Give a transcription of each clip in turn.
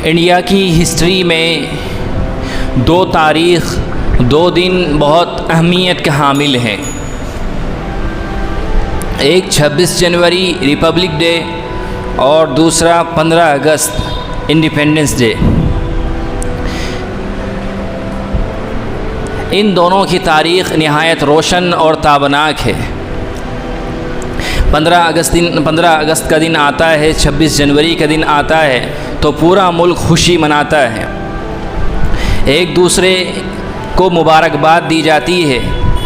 India کی history میں دو تاریخ، دو دن بہت اہمیت کے حامل ہیں۔ ایک 26 جنوری ریپبلک ڈے اور دوسرا 15 اگست انڈیپینڈنس ڈے۔ ان دونوں کی تاریخ نہایت روشن اور تابناک ہے۔ 15 اگست کا دن آتا ہے، 26 جنوری کا دن آتا ہے تو پورا ملک خوشی مناتا ہے، ایک دوسرے کو مبارکباد دی جاتی ہے،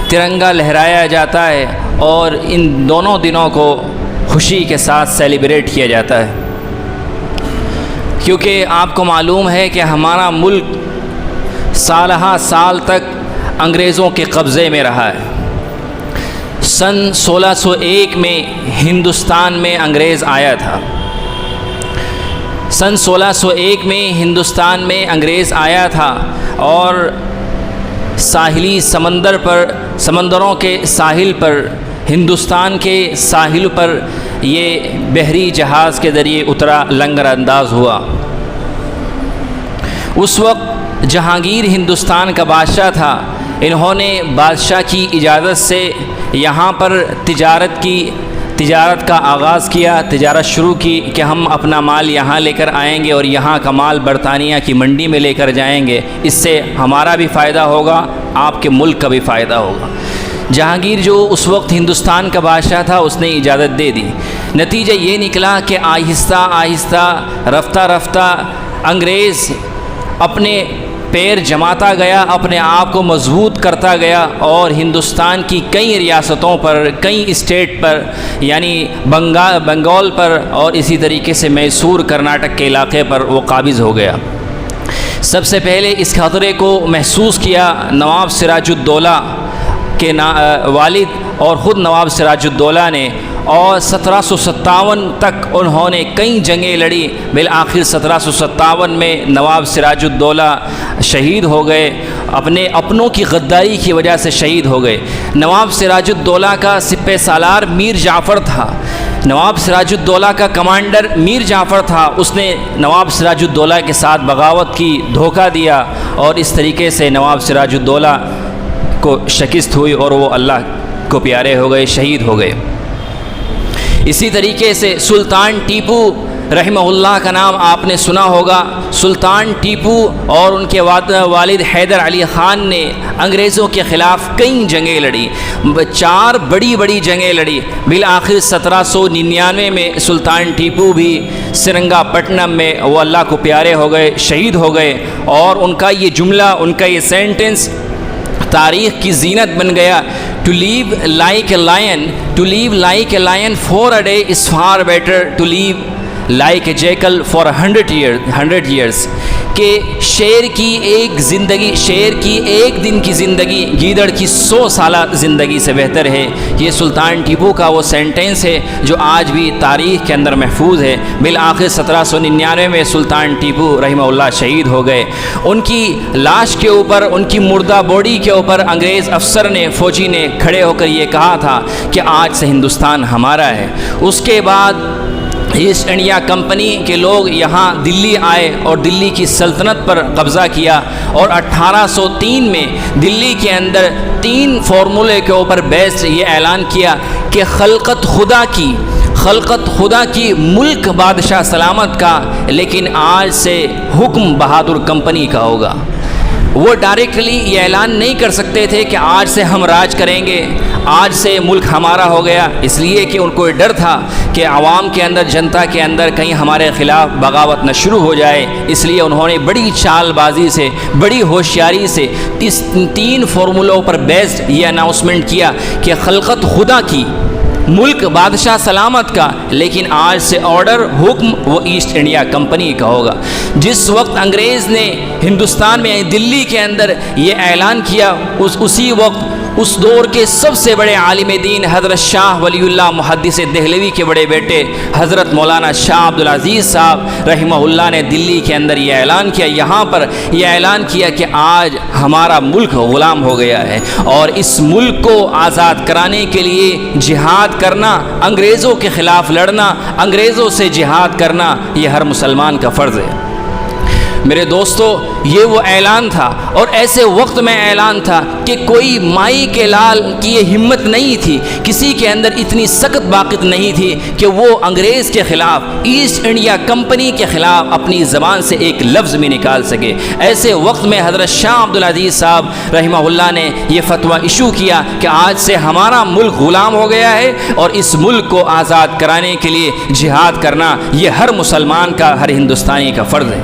ترنگا لہرایا جاتا ہے اور ان دونوں دنوں کو خوشی کے ساتھ سیلیبریٹ کیا جاتا ہے، کیونکہ آپ کو معلوم ہے کہ ہمارا ملک سالہ سال تک انگریزوں کے قبضے میں رہا ہے۔ سن 1601 میں ہندوستان میں انگریز آیا تھا۔ سن 1601 میں ہندوستان میں انگریز آیا تھا اور ساحلی سمندروں کے ساحل پر، ہندوستان کے ساحل پر یہ بحری جہاز کے ذریعے اترا، لنگر انداز ہوا۔ اس وقت جہانگیر ہندوستان کا بادشاہ تھا۔ انہوں نے بادشاہ کی اجازت سے یہاں پر تجارت کا آغاز کیا، تجارت شروع کی کہ ہم اپنا مال یہاں لے کر آئیں گے اور یہاں کا مال برطانیہ کی منڈی میں لے کر جائیں گے، اس سے ہمارا بھی فائدہ ہوگا، آپ کے ملک کا بھی فائدہ ہوگا۔ جہانگیر جو اس وقت ہندوستان کا بادشاہ تھا، اس نے اجازت دے دی۔ نتیجہ یہ نکلا کہ آہستہ آہستہ رفتہ رفتہ انگریز اپنے پیر جماتا گیا، اپنے آپ کو مضبوط کرتا گیا اور ہندوستان کی کئی ریاستوں پر، کئی اسٹیٹ پر، یعنی بنگال پر اور اسی طریقے سے میسور کرناٹک کے علاقے پر وہ قابض ہو گیا۔ سب سے پہلے اس خطرے کو محسوس کیا نواب سراج الدولہ کے والد اور خود نواب سراج الدولہ نے، اور 1757 تک انہوں نے کئی جنگیں لڑی۔ بالآخر 1757 میں نواب سراج الدولہ شہید ہو گئے، اپنے اپنوں کی غداری کی وجہ سے شہید ہو گئے۔ نواب سراج الدولہ کا سپہ سالار میر جعفر تھا، نواب سراج الدولہ کا کمانڈر میر جعفر تھا، اس نے نواب سراج الدولہ کے ساتھ بغاوت کی، دھوکہ دیا اور اس طریقے سے نواب سراج الدولہ کو شکست ہوئی اور وہ اللہ کو پیارے ہو گئے، شہید ہو گئے۔ اسی طریقے سے سلطان ٹیپو رحمہ اللہ کا نام آپ نے سنا ہوگا۔ سلطان ٹیپو اور ان کے والد حیدر علی خان نے انگریزوں کے خلاف کئی جنگیں لڑی، 4 بڑی جنگیں لڑی۔ بالآخر 1799 میں سلطان ٹیپو بھی سرنگا پٹنم میں وہ اللہ کو پیارے ہو گئے، شہید ہو گئے، اور ان کا یہ جملہ، ان کا یہ سینٹنس تاریخ کی زینت بن گیا۔ To live like a lion for a day is far better to live like a jackal for 100 years، کہ شیر کی ایک دن کی زندگی گیدڑ کی 100 سالہ زندگی سے بہتر ہے۔ یہ سلطان ٹیپو کا وہ سینٹنس ہے جو آج بھی تاریخ کے اندر محفوظ ہے۔ بالآخر 1799 میں سلطان ٹیپو رحمہ اللہ شہید ہو گئے۔ ان کی لاش کے اوپر، ان کی مردہ باڈی کے اوپر انگریز افسر نے، فوجی نے کھڑے ہو کر یہ کہا تھا کہ آج سے ہندوستان ہمارا ہے۔ اس کے بعد ایسٹ انڈیا کمپنی کے لوگ یہاں دلی آئے اور دلی کی سلطنت پر قبضہ کیا، اور 1803 میں دلی کے اندر 3 فارمولے کے اوپر بیسڈ یہ اعلان کیا کہ خلقت خدا کی، ملک بادشاہ سلامت کا، لیکن آج سے حکم بہادر کمپنی کا ہوگا۔ وہ ڈائریکٹلی یہ اعلان نہیں کر سکتے تھے کہ آج سے ہم راج کریں گے، آج سے ملک ہمارا ہو گیا، اس لیے کہ ان کو یہ ڈر تھا کہ عوام کے اندر، جنتا کے اندر کہیں ہمارے خلاف بغاوت نہ شروع ہو جائے۔ اس لیے انہوں نے بڑی چال بازی سے، بڑی ہوشیاری سے 3 فارمولوں پر بیسڈ یہ اناؤنسمنٹ کیا کہ خلقت خدا کی، ملک بادشاہ سلامت کا، لیکن آج سے آرڈر، حکم وہ ایسٹ انڈیا کمپنی کا ہوگا۔ جس وقت انگریز نے ہندوستان میں، دلی کے اندر یہ اعلان کیا، اسی وقت اس دور کے سب سے بڑے عالم دین حضرت شاہ ولی اللہ محدث دہلوی کے بڑے بیٹے حضرت مولانا شاہ عبدالعزیز صاحب رحمہ اللہ نے دلی کے اندر یہ اعلان کیا، یہاں پر یہ اعلان کیا کہ آج ہمارا ملک غلام ہو گیا ہے، اور اس ملک کو آزاد کرانے کے لیے جہاد کرنا، انگریزوں کے خلاف لڑنا، انگریزوں سے جہاد کرنا، یہ ہر مسلمان کا فرض ہے۔ میرے دوستو یہ وہ اعلان تھا، اور ایسے وقت میں اعلان تھا کہ کوئی مائی کے لال کی یہ ہمت نہیں تھی، کسی کے اندر اتنی سخت باقت نہیں تھی کہ وہ انگریز کے خلاف، ایسٹ انڈیا کمپنی کے خلاف اپنی زبان سے ایک لفظ بھی نکال سکے۔ ایسے وقت میں حضرت شاہ عبدالعزیز صاحب رحمہ اللہ نے یہ فتویٰ ایشو کیا کہ آج سے ہمارا ملک غلام ہو گیا ہے، اور اس ملک کو آزاد کرانے کے لیے جہاد کرنا یہ ہر مسلمان کا، ہر ہندوستانی کا فرض ہے۔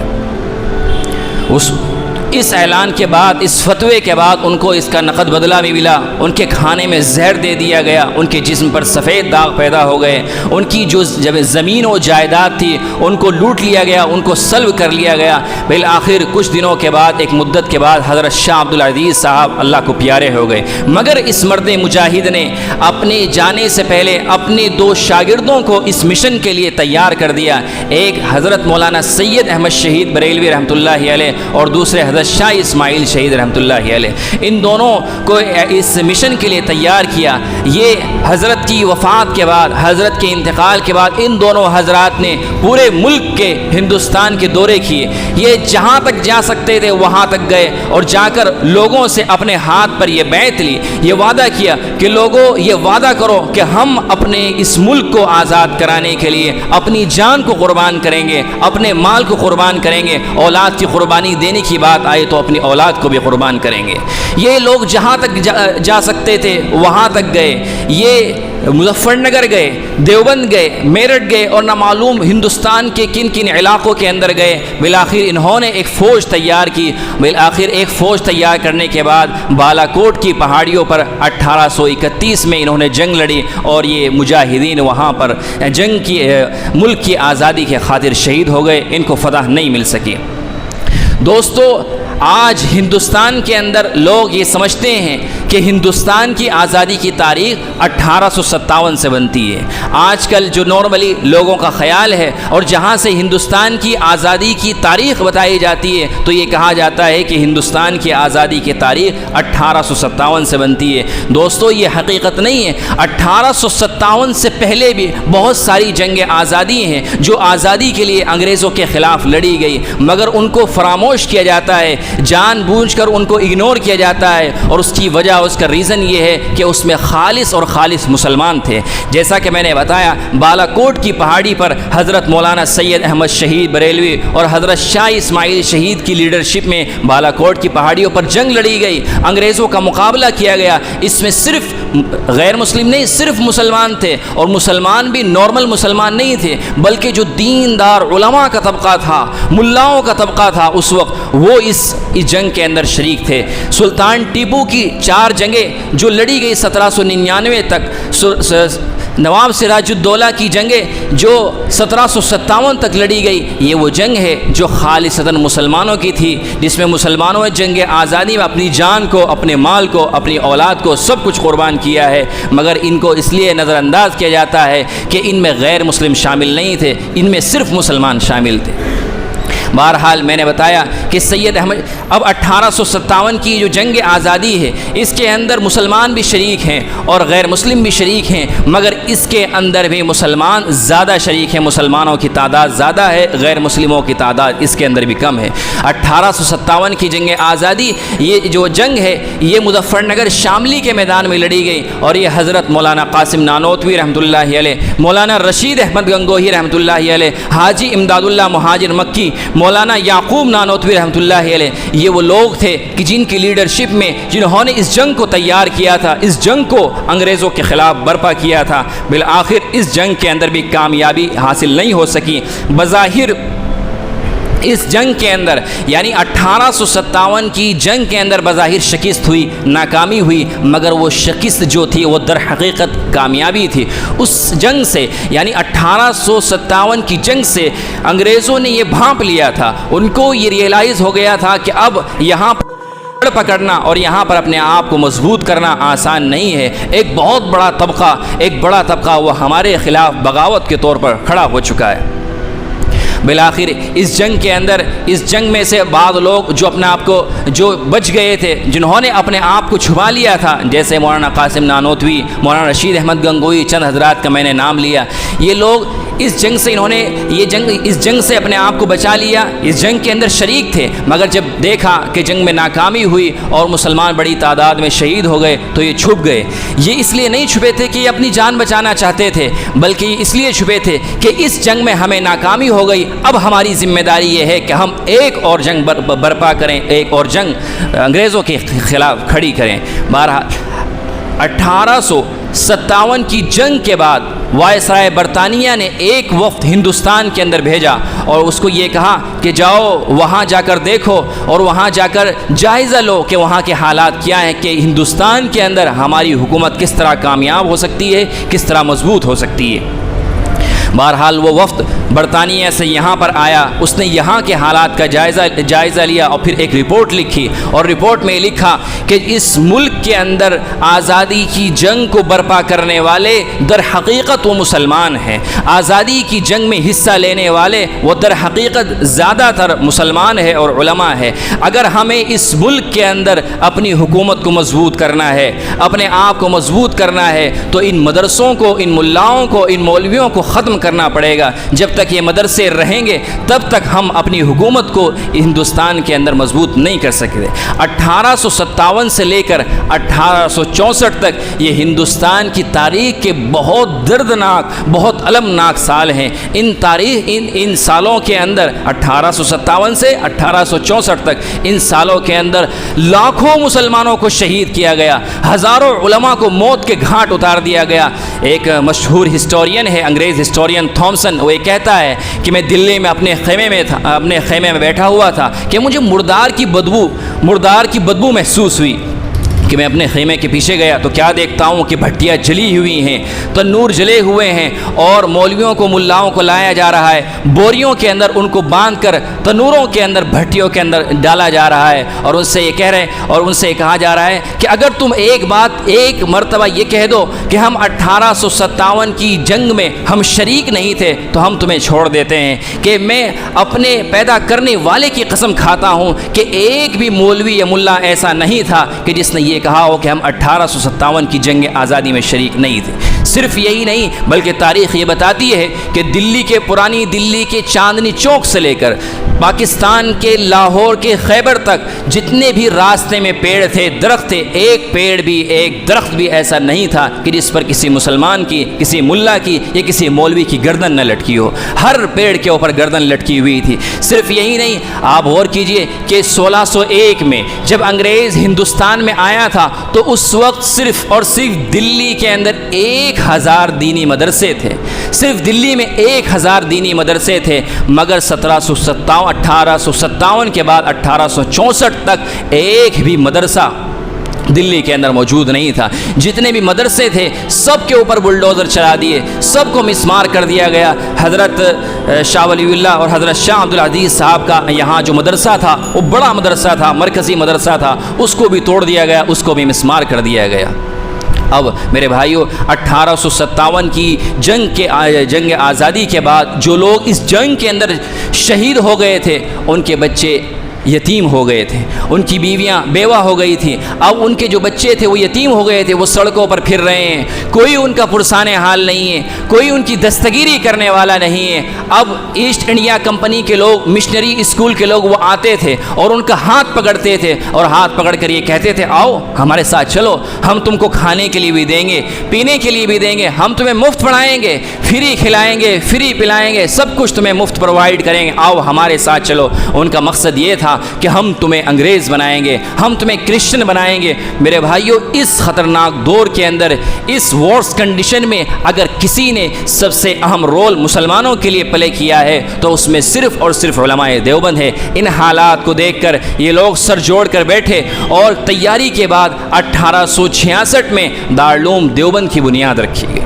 اس اعلان کے بعد، اس فتوے کے بعد ان کو اس کا نقد بدلہ بھی ملا، ان کے کھانے میں زہر دے دیا گیا، ان کے جسم پر سفید داغ پیدا ہو گئے، ان کی جو زمین و جائیداد تھی ان کو لوٹ لیا گیا، ان کو سلب کر لیا گیا۔ بالآخر کچھ دنوں کے بعد، ایک مدت کے بعد، حضرت شاہ عبدالعزیز صاحب اللہ کو پیارے ہو گئے، مگر اس مرد مجاہد نے اپنے جانے سے پہلے اپنے 2 شاگردوں کو اس مشن کے لیے تیار کر دیا، ایک حضرت مولانا سید احمد شہید بریلوی رحمۃ اللہ علیہ اور دوسرے حضرت شاہ اسماعیل شہید رحمۃ اللہ علیہ۔ ان دونوں کو اس مشن کے لیے تیار کیا۔ یہ حضرت کی وفات کے بعد، حضرت کے انتقال کے بعد، ان دونوں حضرات نے پورے ملک کے، ہندوستان کے دورے کیے۔ یہ جہاں تک جا سکتے تھے وہاں تک گئے، اور جا کر لوگوں سے اپنے ہاتھ پر یہ بیعت لی، یہ وعدہ کیا کہ لوگوں یہ وعدہ کرو کہ ہم اپنے اس ملک کو آزاد کرانے کے لیے اپنی جان کو قربان کریں گے، اپنے مال کو قربان کریں گے، اولاد کی قربانی دینے کی بات آئے تو اپنی اولاد کو بھی قربان کریں گے۔ یہ لوگ جہاں تک جا سکتے تھے وہاں تک گئے، یہ مظفر نگر گئے، دیوبند گئے، میرٹھ گئے، اور نہ معلوم ہندوستان کے کن کن علاقوں کے اندر گئے۔ بالآخر انہوں نے ایک فوج تیار کی۔ بالآخر ایک فوج تیار کرنے کے بعد بالا کوٹ کی پہاڑیوں پر 1831 میں انہوں نے جنگ لڑی، اور یہ مجاہدین وہاں پر جنگ کی، ملک کی آزادی کے خاطر شہید ہو گئے، ان کو فتح نہیں مل سکی۔ دوستو آج ہندوستان کے اندر لوگ یہ سمجھتے ہیں کہ ہندوستان کی آزادی کی تاریخ 1857 سے بنتی ہے۔ آج کل جو نارملی لوگوں کا خیال ہے، اور جہاں سے ہندوستان کی آزادی کی تاریخ بتائی جاتی ہے، تو یہ کہا جاتا ہے کہ ہندوستان کی آزادی کی تاریخ 1857 سے بنتی ہے۔ دوستو یہ حقیقت نہیں ہے۔ 1857 سے پہلے بھی بہت ساری جنگیں آزادی ہیں جو آزادی کے لیے انگریزوں کے خلاف لڑی گئی، مگر ان کو فراموش کیا جاتا ہے، جان بوجھ کر ان کو اگنور کیا جاتا ہے، اور اس کی وجہ، اس کا ریزن یہ ہے کہ اس میں خالص اور خالص مسلمان تھے۔ جیسا کہ میں نے بتایا، بالا کوٹ کی پہاڑی پر حضرت مولانا سید احمد شہید بریلوی اور حضرت شاہ اسماعیل شہید کی لیڈرشپ میں بالا کوٹ کی پہاڑیوں پر جنگ لڑی گئی، انگریزوں کا مقابلہ کیا گیا۔ اس میں صرف غیر مسلم نہیں، صرف مسلمان تھے، اور مسلمان بھی نارمل مسلمان نہیں تھے، بلکہ جو دیندار علماء کا طبقہ تھا، ملاؤں کا طبقہ تھا اس وقت، وہ اس جنگ کے اندر شریک تھے۔ سلطان ٹیپو کی 4 جنگیں جو لڑی گئی 1799 تک، نواب سراج الدولہ کی جنگیں جو 1757 تک لڑی گئی، یہ وہ جنگ ہے جو خالصتاً مسلمانوں کی تھی، جس میں مسلمانوں نے جنگ آزادی میں اپنی جان کو، اپنے مال کو، اپنی اولاد کو، سب کچھ قربان کیا ہے، مگر ان کو اس لیے نظر انداز کیا جاتا ہے کہ ان میں غیر مسلم شامل نہیں تھے، ان میں صرف مسلمان شامل تھے۔ بہرحال میں نے بتایا کہ سید احمد، اب 1857 کی جو جنگ آزادی ہے، اس کے اندر مسلمان بھی شریک ہیں اور غیر مسلم بھی شریک ہیں، مگر اس کے اندر بھی مسلمان زیادہ شریک ہیں، مسلمانوں کی تعداد زیادہ ہے، غیر مسلموں کی تعداد اس کے اندر بھی کم ہے۔ 1857 کی جنگ آزادی، یہ جو جنگ ہے یہ مظفر نگر شاملی کے میدان میں لڑی گئی، اور یہ حضرت مولانا قاسم نانوتوی رحمۃ اللہ علیہ، مولانا رشید احمد گنگوہی رحمۃ اللہ علیہ، حاجی امداد اللہ مہاجر مکی، مولانا یعقوب نانوتوی رحمۃ اللہ علیہ، یہ وہ لوگ تھے کہ جن کی لیڈرشپ میں، جنہوں نے اس جنگ کو تیار کیا تھا، اس جنگ کو انگریزوں کے خلاف برپا کیا تھا۔ بالآخر اس جنگ کے اندر بھی کامیابی حاصل نہیں ہو سکی۔ بظاہر اس جنگ کے اندر، یعنی 1857 کی جنگ کے اندر بظاہر شکست ہوئی، ناکامی ہوئی، مگر وہ شکست جو تھی وہ در حقیقت کامیابی تھی۔ اس جنگ سے، یعنی 1857 کی جنگ سے انگریزوں نے یہ بھانپ لیا تھا، ان کو یہ ریئلائز ہو گیا تھا کہ اب یہاں پکڑنا اور یہاں پر اپنے آپ کو مضبوط کرنا آسان نہیں ہے۔ ایک بہت بڑا طبقہ وہ ہمارے خلاف بغاوت کے طور پر کھڑا ہو چکا ہے۔ بالآخر اس جنگ کے اندر، اس جنگ میں سے بعض لوگ جو اپنے آپ کو، جو بچ گئے تھے، جنہوں نے اپنے آپ کو چھپا لیا تھا، جیسے مولانا قاسم نانوتوی، مولانا رشید احمد گنگوئی، چند حضرات کا میں نے نام لیا، یہ لوگ اس جنگ سے انہوں نے اس جنگ سے اپنے آپ کو بچا لیا، اس جنگ کے اندر شریک تھے، مگر جب دیکھا کہ جنگ میں ناکامی ہوئی اور مسلمان بڑی تعداد میں شہید ہو گئے تو یہ چھپ گئے۔ یہ اس لیے نہیں چھپے تھے کہ یہ اپنی جان بچانا چاہتے تھے، بلکہ اس لیے چھپے تھے کہ اس جنگ میں ہمیں ناکامی ہو گئی، اب ہماری ذمہ داری یہ ہے کہ ہم ایک اور جنگ برپا کریں، ایک اور جنگ انگریزوں کے خلاف کھڑی کریں۔ بہرحال 1857 کی جنگ کے بعد وائسرائے برطانیہ نے ایک وفد ہندوستان کے اندر بھیجا اور اس کو یہ کہا کہ جاؤ وہاں جا کر دیکھو اور وہاں جا کر جائزہ لو کہ وہاں کے حالات کیا ہیں، کہ ہندوستان کے اندر ہماری حکومت کس طرح کامیاب ہو سکتی ہے، کس طرح مضبوط ہو سکتی ہے۔ بہرحال وہ وفد برطانیہ سے یہاں پر آیا، اس نے یہاں کے حالات کا جائزہ لیا اور پھر ایک رپورٹ لکھی، اور رپورٹ میں لکھا کہ اس ملک کے اندر آزادی کی جنگ کو برپا کرنے والے در حقیقت وہ مسلمان ہیں، آزادی کی جنگ میں حصہ لینے والے وہ در حقیقت زیادہ تر مسلمان ہے اور علماء ہے۔ اگر ہمیں اس ملک کے اندر اپنی حکومت کو مضبوط کرنا ہے، اپنے آپ کو مضبوط کرنا ہے، تو ان مدرسوں کو، ان ملاؤں کو، ان مولویوں کو ختم کرنا پڑے گا۔ جب تک یہ مدرسے رہیں گے تب تک ہم اپنی حکومت کو ہندوستان کے اندر مضبوط نہیں کر سکتے۔ 1857 سے لے کر 1864 تک یہ ہندوستان کی تاریخ کے بہت دردناک، بہت المناک سال ہیں۔ ان سالوں کے اندر 1857 سے 1864 تک ان سالوں کے اندر لاکھوں مسلمانوں کو شہید کیا گیا، ہزاروں علماء کو موت کے گھاٹ اتار دیا گیا۔ ایک مشہور ہسٹورین ہے، انگریز ہسٹورین تھامسن، وہ یہ کہتا ہے کہ میں دلی میں اپنے خیمے میں بیٹھا ہوا تھا کہ مجھے مردار کی بدبو محسوس ہوئی کہ میں اپنے خیمے کے پیچھے گیا تو کیا دیکھتا ہوں کہ بھٹیاں جلی ہوئی ہیں، تنور جلے ہوئے ہیں، اور مولویوں کو، ملاؤں کو لایا جا رہا ہے، بوریوں کے اندر ان کو باندھ کر تنوروں کے اندر، بھٹیوں کے اندر ڈالا جا رہا ہے، اور ان سے یہ کہہ رہے ہیں اور ان سے یہ کہا جا رہا ہے کہ اگر تم ایک مرتبہ یہ کہہ دو کہ ہم 1857 کی جنگ میں ہم شریک نہیں تھے تو ہم تمہیں چھوڑ دیتے ہیں، کہ میں اپنے پیدا کرنے والے کی قسم کھاتا ہوں کہ ایک بھی مولوی یا ملا ایسا نہیں تھا کہ جس نے یہ کہا ہو کہ ہم 1857 کی جنگ آزادی میں شریک نہیں تھے۔ صرف یہی نہیں بلکہ تاریخ یہ بتاتی ہے کہ پرانی دلی کے چاندنی چوک سے لے کر پاکستان کے لاہور کے خیبر تک جتنے بھی راستے میں پیڑ تھے، درخت تھے، ایک درخت بھی ایسا نہیں تھا کہ جس پر کسی مسلمان کی، کسی ملا کی یا کسی مولوی کی گردن نہ لٹکی ہو۔ ہر پیڑ کے اوپر گردن لٹکی ہوئی تھی۔ صرف یہی نہیں، آپ غور کیجئے کہ 1601 میں جب انگریز ہندوستان میں آیا تھا تو اس وقت صرف اور صرف دلی کے اندر 1000 دینی مدرسے تھے، صرف دلی میں 1000 دینی مدرسے تھے، مگر 1857 کے بعد 1864 تک ایک بھی مدرسہ دلی کے اندر موجود نہیں تھا۔ جتنے بھی مدرسے تھے سب کے اوپر بلڈوزر چلا دیے، سب کو مسمار کر دیا گیا۔ حضرت شاہ ولی اللہ اور حضرت شاہ عبدالعزیز صاحب کا یہاں جو مدرسہ تھا وہ بڑا مدرسہ تھا، مرکزی مدرسہ تھا، اس کو بھی توڑ دیا گیا، اس کو بھی مسمار کر دیا گیا۔ اب میرے بھائیوں، 1857 کی جنگ آزادی کے بعد جو لوگ اس جنگ کے اندر شہید ہو گئے تھے ان کے بچے یتیم ہو گئے تھے، ان کی بیویاں بیوہ ہو گئی تھیں۔ اب ان کے جو بچے تھے وہ یتیم ہو گئے تھے، وہ سڑکوں پر پھر رہے ہیں، کوئی ان کا پرسان حال نہیں ہے، کوئی ان کی دستگیری کرنے والا نہیں ہے۔ اب ایسٹ انڈیا کمپنی کے لوگ، مشنری اسکول کے لوگ وہ آتے تھے اور ان کا ہاتھ پکڑتے تھے اور ہاتھ پکڑ کر یہ کہتے تھے آؤ ہمارے ساتھ چلو، ہم تم کو کھانے کے لیے بھی دیں گے، پینے کے لیے بھی دیں گے، ہم تمہیں مفت پڑھائیں گے، فری کھلائیں گے، فری پلائیں گے، سب کچھ تمہیں مفت پرووائڈ کریں گے، آؤ ہمارے ساتھ چلو۔ ان کا مقصد یہ تھا کہ ہم تمہیں انگریز بنائیں گے، ہم تمہیں کرسچن بنائیں گے۔ میرے بھائیوں، اس خطرناک دور کے اندر، اس وارس کنڈیشن میں اگر کسی نے سب سے اہم رول مسلمانوں کے لیے پلے کیا ہے تو اس میں صرف اور صرف علماء دیوبند ہے۔ ان حالات کو دیکھ کر یہ لوگ سر جوڑ کر بیٹھے اور تیاری کے بعد 1866 میں دارالعلوم دیوبند کی بنیاد رکھی گئی۔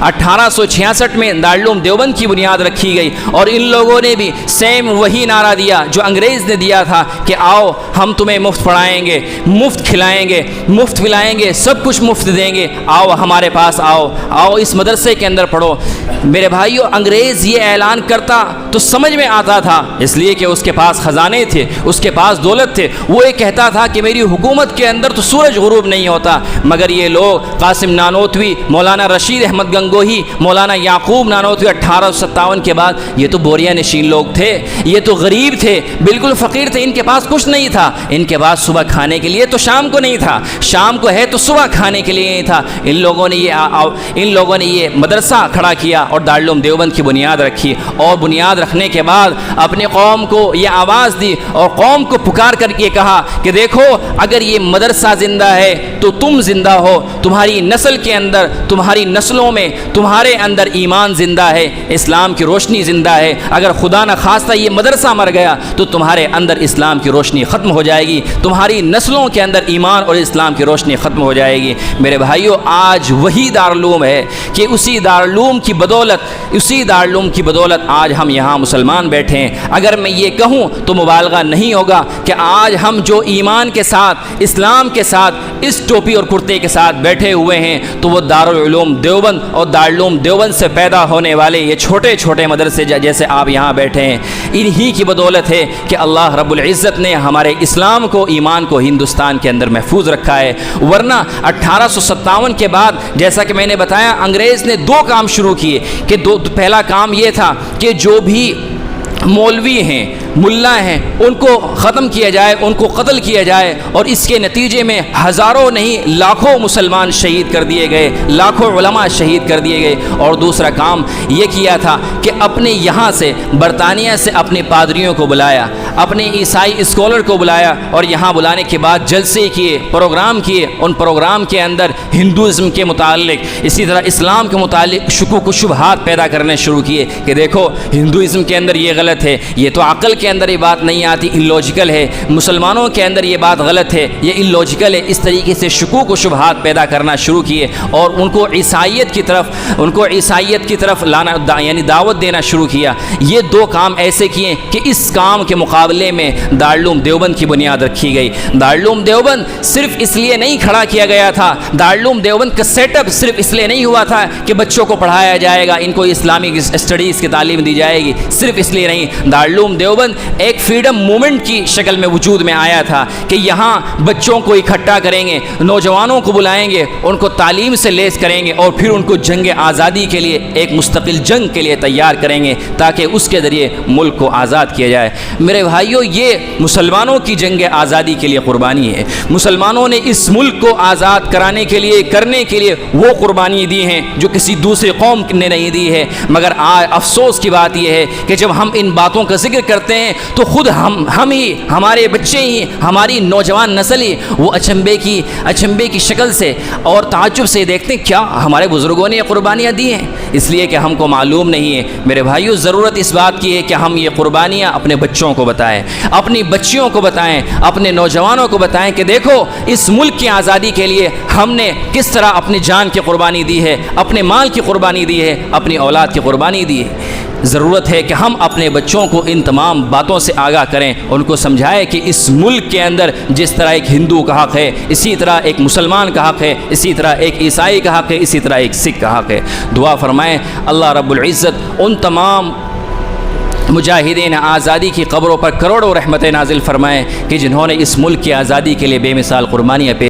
1866 میں دارالعلوم دیوبند کی بنیاد رکھی گئی اور ان لوگوں نے بھی سیم وہی نعرہ دیا جو انگریز نے دیا تھا کہ آؤ ہم تمہیں مفت پڑھائیں گے، مفت کھلائیں گے، مفت پلائیں گے، سب کچھ مفت دیں گے، آؤ ہمارے پاس آؤ، آؤ اس مدرسے کے اندر پڑھو۔ میرے بھائیو، انگریز یہ اعلان کرتا تو سمجھ میں آتا تھا، اس لیے کہ اس کے پاس خزانے تھے، اس کے پاس دولت تھے۔ وہ یہ کہتا تھا کہ میری حکومت کے اندر تو سورج غروب نہیں ہوتا، مگر یہ لوگ قاسم نانوتوی، مولانا رشید احمد گنگوہی گنگوہی مولانا یعقوب نانوتوی 1857 کے بعد یہ تو بوریا نشین لوگ تھے، یہ تو غریب تھے، بالکل فقیر تھے، ان کے پاس کچھ نہیں تھا، ان کے پاس صبح کھانے کے لیے تو شام کو نہیں تھا، شام کو ہے تو صبح کھانے کے لیے نہیں تھا۔ ان لوگوں نے یہ مدرسہ کھڑا کیا اور دارالعلوم دیوبند کی بنیاد رکھی، اور بنیاد رکھنے کے بعد اپنے قوم کو یہ آواز دی اور قوم کو پکار کر کے کہا کہ دیکھو اگر یہ مدرسہ زندہ ہے تو تم زندہ ہو، تمہاری نسل کے اندر، تمہاری نسلوں میں تمہارے اندر ایمان زندہ ہے، اسلام کی روشنی زندہ ہے۔ اگر خدا نہ خواستہ یہ مدرسہ مر گیا تو تمہارے اندر اسلام کی روشنی ختم ہو جائے گی، تمہاری نسلوں کے اندر ایمان اور اسلام کی روشنی ختم ہو جائے گی۔ میرے بھائیو، آج وہی دارالعلوم ہے کہ اسی دارالعلوم کی بدولت آج ہم یہاں مسلمان بیٹھے ہیں۔ اگر میں یہ کہوں تو مبالغہ نہیں ہوگا کہ آج ہم جو ایمان کے ساتھ، اسلام کے ساتھ، اس ٹوپی اور کرتے کے ساتھ بیٹھے ہوئے ہیں تو وہ دارالعلوم دیوبند اور دارالعلوم دیوبند سے پیدا ہونے والے یہ چھوٹے چھوٹے مدرسے جیسے آپ یہاں بیٹھے ہیں، انہی کی بدولت ہے کہ اللہ رب العزت نے ہمارے اسلام کو، ایمان کو ہندوستان کے اندر محفوظ رکھا ہے۔ ورنہ 1857 کے بعد جیسا کہ میں نے بتایا، انگریز نے دو کام شروع کیے کہ پہلا کام یہ تھا کہ جو بھی مولوی ہیں، ملا ہیں، ان کو ختم کیا جائے، ان کو قتل کیا جائے، اور اس کے نتیجے میں ہزاروں نہیں لاکھوں مسلمان شہید کر دیے گئے، لاکھوں علماء شہید کر دیے گئے۔ اور دوسرا کام یہ کیا تھا کہ اپنے یہاں سے، برطانیہ سے اپنے پادریوں کو بلایا، اپنے عیسائی اسکالر کو بلایا، اور یہاں بلانے کے بعد جلسے کیے، پروگرام کیے۔ ان پروگرام کے اندر ہندوازم کے متعلق، اسی طرح اسلام کے متعلق شکوک و شبہات پیدا کرنے شروع کیے کہ دیکھو ہندوازم کے اندر یہ غلط ہے، یہ تو عقل کے اندر یہ بات نہیں آتی، الوجیکل ہے، مسلمانوں کے اندر یہ بات غلط ہے، یہ الوجیکل ہے۔ اس طریقے سے شکوک و شبہات پیدا کرنا شروع کیے اور ان کو عیسائیت کی طرف لانا، یعنی دعوت دینا شروع کیا۔ یہ دو کام ایسے کیے کہ اس کام کے مقابلے میں دارالعلوم دیوبند کی بنیاد رکھی گئی۔ دارالعلوم دیوبند صرف اس لیے نہیں کھڑا کیا گیا تھا، دارالعلوم دیوبند کا سیٹ اپ صرف اس لیے نہیں ہوا تھا کہ بچوں کو پڑھایا جائے گا، ان کو اسلامک اسٹڈیز کی تعلیم دی جائے گی، صرف اس لیے نہیں۔ دارالعلوم دیوبند ایک فریڈم موومنٹ کی شکل میں وجود میں آیا تھا کہ یہاں بچوں کو اکٹھا کریں گے، نوجوانوں کو بلائیں گے، ان کو تعلیم سے لیس کریں گے، اور پھر ان کو جنگ آزادی کے لیے، ایک مستقل جنگ کے لیے تیار کریں گے تاکہ اس کے ذریعے ملک کو آزاد کیا جائے۔ میرے بھائیوں، یہ مسلمانوں کی جنگ آزادی کے لیے قربانی ہے۔ مسلمانوں نے اس ملک کو آزاد کرنے کے لیے وہ قربانی دی ہیں جو کسی دوسری قوم نے نہیں دی ہے۔ مگر افسوس کی بات یہ ہے کہ جب ہم ان باتوں کا ذکر کرتے ہیں تو خود ہم ہی، ہمارے بچے ہی، ہماری نوجوان نسل ہی وہ اچنبے کی شکل سے اور تعجب سے دیکھتے ہیں کیا ہمارے بزرگوں نے یہ قربانیاں دی ہیں، اس لیے کہ ہم کو معلوم نہیں ہے۔ میرے بھائیوں، ضرورت اس بات کی ہے کہ ہم یہ قربانیاں اپنے بچوں کو بتائیں، اپنی بچیوں کو بتائیں، اپنے نوجوانوں کو بتائیں کہ دیکھو اس ملک کی آزادی کے لیے ہم نے کس طرح اپنی جان کی قربانی دی ہے، اپنے مال کی قربانی دی ہے، اپنی اولاد کی قربانی دی ہے۔ ضرورت ہے کہ ہم اپنے بچوں کو ان تمام باتوں سے آگاہ کریں، ان کو سمجھائیں کہ اس ملک کے اندر جس طرح ایک ہندو کا حق ہے، اسی طرح ایک مسلمان کا حق ہے، اسی طرح ایک عیسائی کا حق ہے، اسی طرح ایک سکھ کا حق ہے۔ دعا فرمائیں اللہ رب العزت ان تمام مجاہدین آزادی کی قبروں پر کروڑوں رحمتیں نازل فرمائیں کہ جنہوں نے اس ملک کی آزادی کے لیے بے مثال قربانیاں پیش